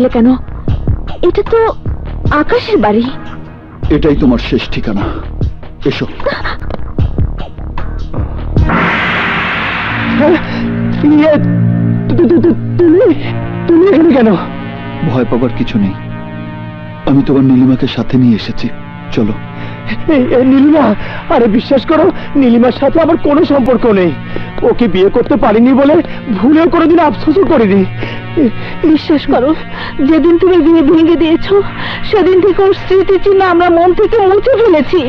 এলে কেন? এটা তো আকাশের বাড়ি। এটাই তোমার শেষ ঠিকানা। এসো। তুমি এখানে কেন? ভয় পাবার কিছু নেই, আমি তোমার নীলিমাকে সাথে নিয়ে এসেছি। চলো। নীলিমা? আরে বিশ্বাস করো, নীলিমার সাথে আমার কোনো সম্পর্ক নেই। ওকে বিয়ে করতে পারিনি বলে ভুলেও কোনোদিন আফসোসও করিনি। বিশ্বাস করো, যেদিন তুমি বিয়ে ভেঙে দিয়েছো সেদিন থেকে ওর স্মৃতি চিহ্ন আমরা মন থেকে মুছে ফেলেছি।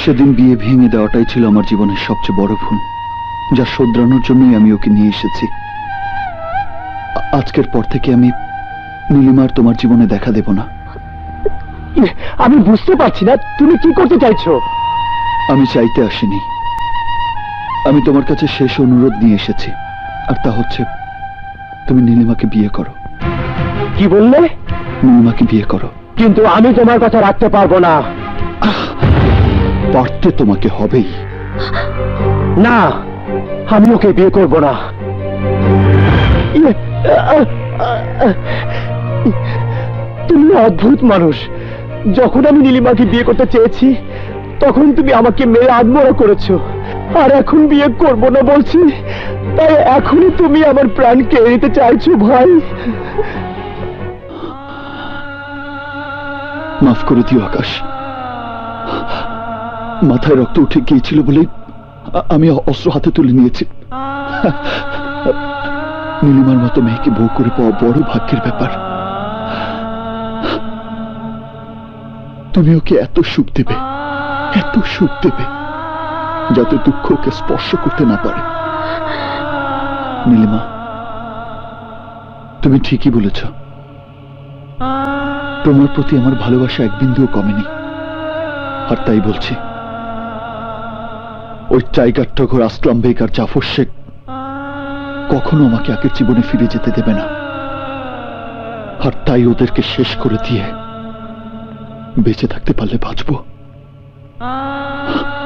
সেদিন বিয়ে ভেঙে দেওয়াটাই ছিল আমার জীবনের সবচেয়ে বড় ভুল, যা শোধরানোর জন্যই আমি ওকে নিয়ে এসেছি। আজকের পর থেকে আমি নীলিমার তোমার জীবনে দেখা দেব না। আমি বুঝতে পারছি না তুমি কি করতে চাইছো। আমি চাইতে আসিনি, আমি তোমার কাছে শেষ অনুরোধ নিয়ে এসেছি, আর তা হচ্ছে তুমি নীলিমাকে বিয়ে করো। কি বললে? নীলিমাকে বিয়ে করো। কিন্তু আমি তোমার কথা রাখতে পারবো না। পারতে তোমাকে হবেই। না, আমি ওকে বিয়ে করব না। তুমি অদ্ভুত মানুষ। যখন আমি নীলিমাকে বিয়ে করতে চেয়েছি তখন তুমি আমাকে মেরে আত্মহত্যা করেছো, আর এখন বিয়ে করব না বলছি, তাই এখনই তুমি আমার প্রাণ কেড়ে নিতে চাইছো ভাই। মাফ করে দিও আকাশ, মাথায় রক্ত উঠে গিয়েছিল বলে আমি অস্ত্র হাতে তুলে নিয়েছি। নীলিমার মতো মেয়েকে বউ করে পাওয়া বড় ভাগ্যের ব্যাপার। তুমি ওকে এত সুখ দেবে, এত সুখ দেবে, যাতে দুঃখ ওকে স্পর্শ করতে না পারে। নীলিমা, তুমি ঠিকই বলেছ, তোমার প্রতি আমার ভালোবাসা এক বিন্দুও কমেনি। আর তাই বলছি, ওই টাইগার টগর, আসলাম বেগ আর জাফর শেখ কখনো আমাকে আগের জীবনে ফিরে যেতে দেবে না। আর তাই ওদেরকে শেষ করে দিয়ে বেঁচে থাকতে পারলে বাঁচবো,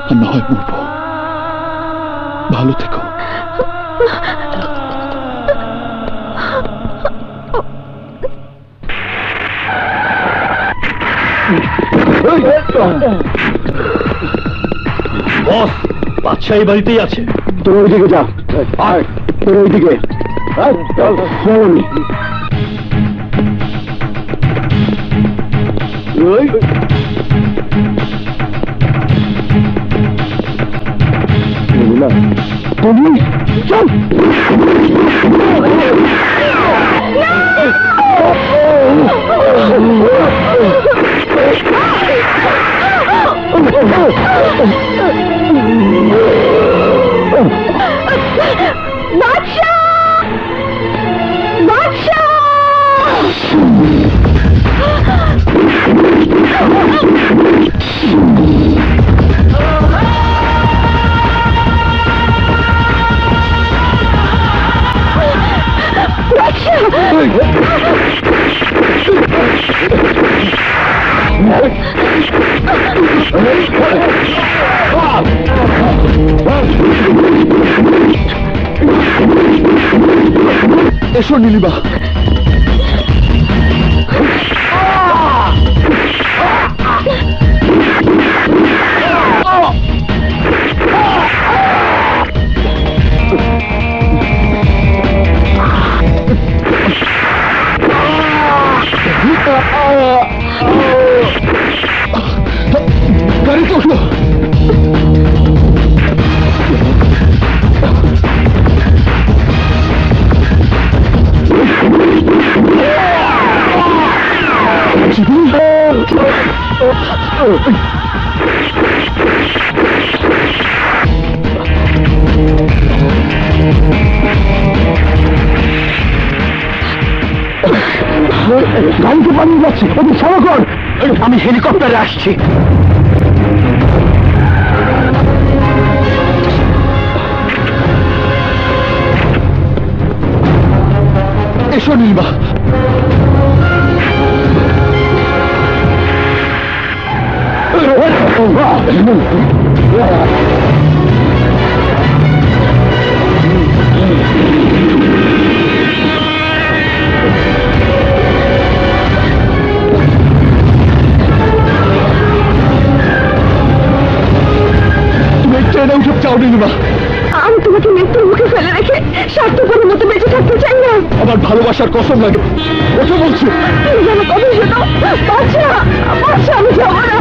আর না হয় মরবো। ভালো থেকো। বস, বাদশাহ এই বাড়িতেই আছে। তোর ওইদিকে যা। আয়, তোর ওইদিকে। তুমি চল। এসো নীলিমা। গাড়িতে উঠো। গাড়িতে পালিয়ে যাচ্ছে, ওদের সরো কর। আমি হেলিকপ্টারে আসছি। এসো নীলিমা। বাদশার কসম লাগে, ওকে বলছি। তুমি যেন কথা শোনো, বাদশা, বাদশা, আমি যাবো না।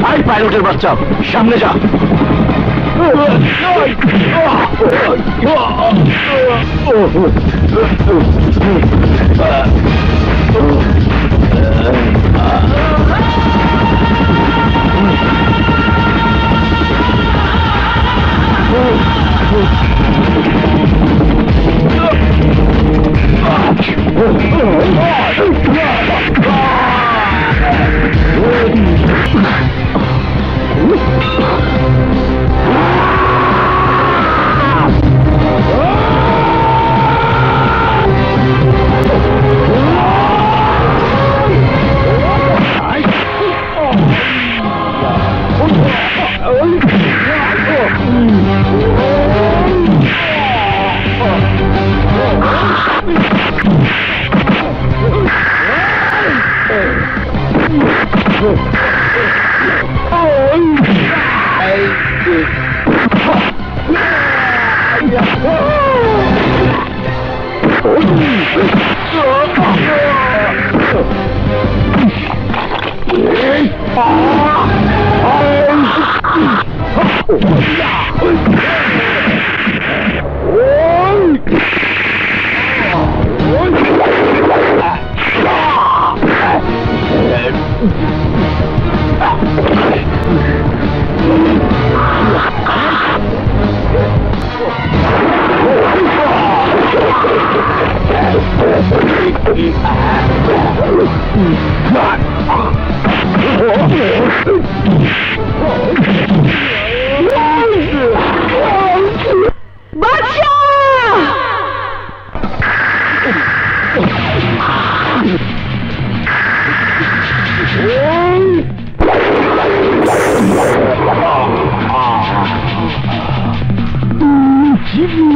আই পাইলটের বাচ্চা, সামনে যা।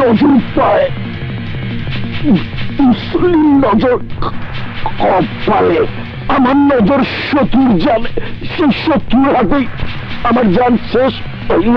নজর পায়, মুসলিম নজর কপালে, আমার নজর শত্রুর জানে, সেই শত্রুর হাতেই আমার জান শেষ হইল।